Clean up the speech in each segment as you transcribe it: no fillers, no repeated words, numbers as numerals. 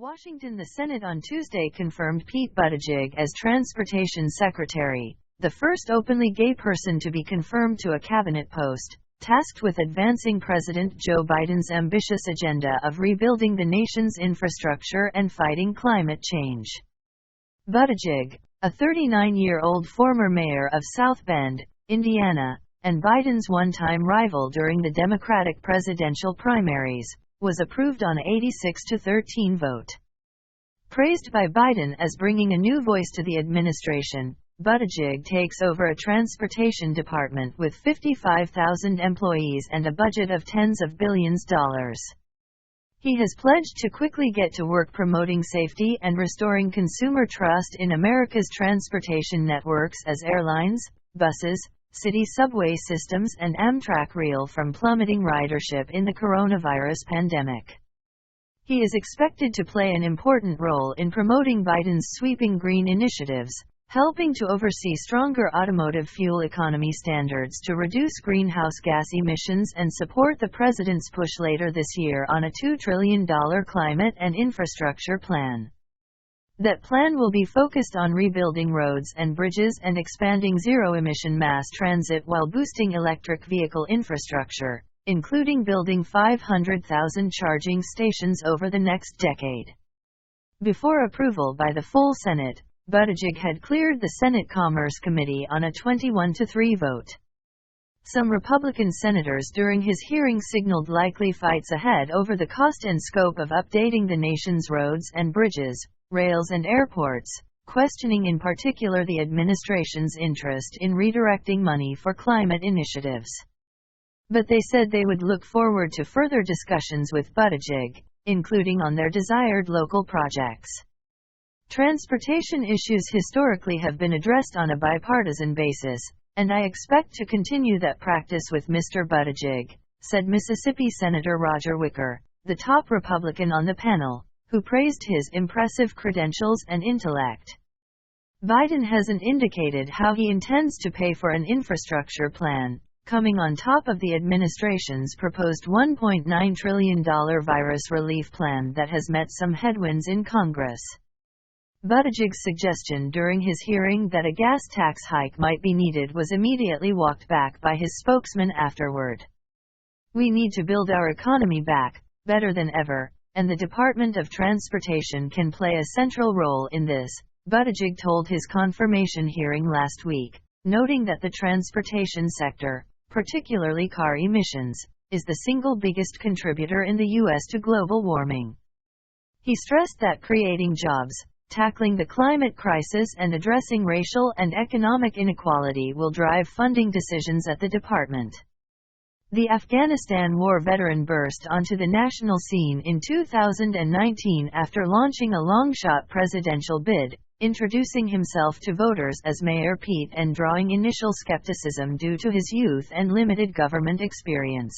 Washington. The Senate on Tuesday confirmed Pete Buttigieg as Transportation Secretary, the first openly gay person to be confirmed to a cabinet post, tasked with advancing President Joe Biden's ambitious agenda of rebuilding the nation's infrastructure and fighting climate change. Buttigieg, a 39-year-old former mayor of South Bend, Indiana, and Biden's one-time rival during the Democratic presidential primaries, was approved on 86-13 vote. Praised by Biden as bringing a new voice to the administration, Buttigieg takes over a transportation department with 55,000 employees and a budget of tens of billions of dollars. He has pledged to quickly get to work promoting safety and restoring consumer trust in America's transportation networks as airlines, buses, city subway systems and Amtrak reel from plummeting ridership in the coronavirus pandemic. He is expected to play an important role in promoting Biden's sweeping green initiatives, helping to oversee stronger automotive fuel economy standards to reduce greenhouse gas emissions and support the president's push later this year on a $2 trillion climate and infrastructure plan. That plan will be focused on rebuilding roads and bridges and expanding zero-emission mass transit while boosting electric vehicle infrastructure, including building 500,000 charging stations over the next decade. Before approval by the full Senate, Buttigieg had cleared the Senate Commerce Committee on a 21-3 vote. Some Republican senators during his hearing signaled likely fights ahead over the cost and scope of updating the nation's roads and bridges, rails and airports, questioning in particular the administration's interest in redirecting money for climate initiatives. But they said they would look forward to further discussions with Buttigieg, including on their desired local projects. Transportation issues historically have been addressed on a bipartisan basis, and I expect to continue that practice with Mr. Buttigieg, said Mississippi Senator Roger Wicker, the top Republican on the panel, who praised his impressive credentials and intellect. Biden hasn't indicated how he intends to pay for an infrastructure plan, coming on top of the administration's proposed $1.9 trillion virus relief plan that has met some headwinds in Congress. Buttigieg's suggestion during his hearing that a gas tax hike might be needed was immediately walked back by his spokesman afterward. "We need to build our economy back, better than ever, and the Department of Transportation can play a central role in this," Buttigieg told his confirmation hearing last week, noting that the transportation sector, particularly car emissions, is the single biggest contributor in the U.S. to global warming. He stressed that creating jobs, tackling the climate crisis and addressing racial and economic inequality will drive funding decisions at the department. The Afghanistan war veteran burst onto the national scene in 2019 after launching a long-shot presidential bid, introducing himself to voters as Mayor Pete and drawing initial skepticism due to his youth and limited government experience.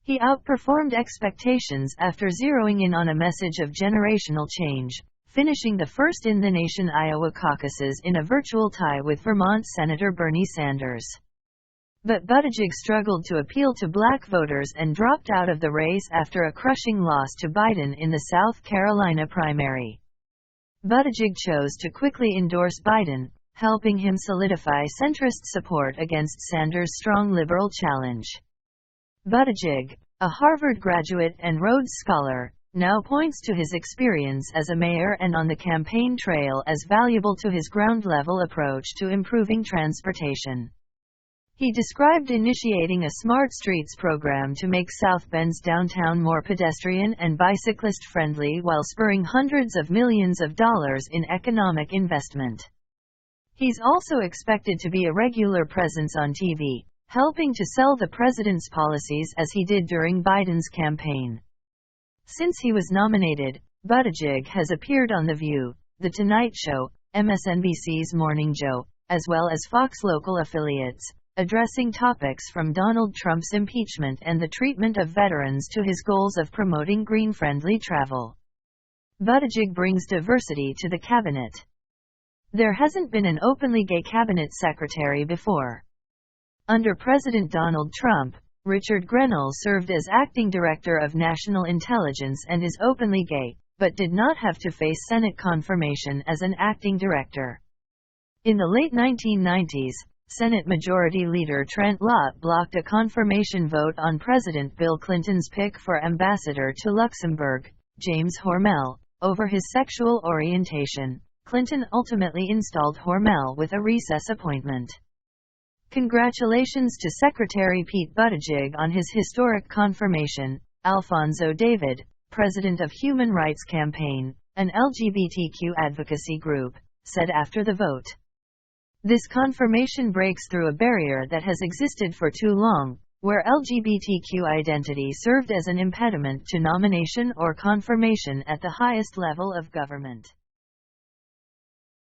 He outperformed expectations after zeroing in on a message of generational change, finishing the first-in-the-nation Iowa caucuses in a virtual tie with Vermont Senator Bernie Sanders. But Buttigieg struggled to appeal to black voters and dropped out of the race after a crushing loss to Biden in the South Carolina primary. Buttigieg chose to quickly endorse Biden, helping him solidify centrist support against Sanders' strong liberal challenge. Buttigieg, a Harvard graduate and Rhodes Scholar, now points to his experience as a mayor and on the campaign trail as valuable to his ground-level approach to improving transportation. He described initiating a Smart Streets program to make South Bend's downtown more pedestrian and bicyclist-friendly while spurring hundreds of millions of dollars in economic investment. He's also expected to be a regular presence on TV, helping to sell the president's policies as he did during Biden's campaign. Since he was nominated, Buttigieg has appeared on The View, The Tonight Show, MSNBC's Morning Joe, as well as Fox local affiliates, addressing topics from Donald Trump's impeachment and the treatment of veterans to his goals of promoting green-friendly travel. Buttigieg brings diversity to the cabinet. There hasn't been an openly gay cabinet secretary before. Under President Donald Trump, Richard Grenell served as acting director of national intelligence and is openly gay, but did not have to face Senate confirmation as an acting director. In the late 1990s, Senate Majority Leader Trent Lott blocked a confirmation vote on President Bill Clinton's pick for ambassador to Luxembourg, James Hormel, over his sexual orientation. Clinton ultimately installed Hormel with a recess appointment. Congratulations to Secretary Pete Buttigieg on his historic confirmation, Alphonso David, president of Human Rights Campaign, an LGBTQ advocacy group, said after the vote. This confirmation breaks through a barrier that has existed for too long, where LGBTQ identity served as an impediment to nomination or confirmation at the highest level of government.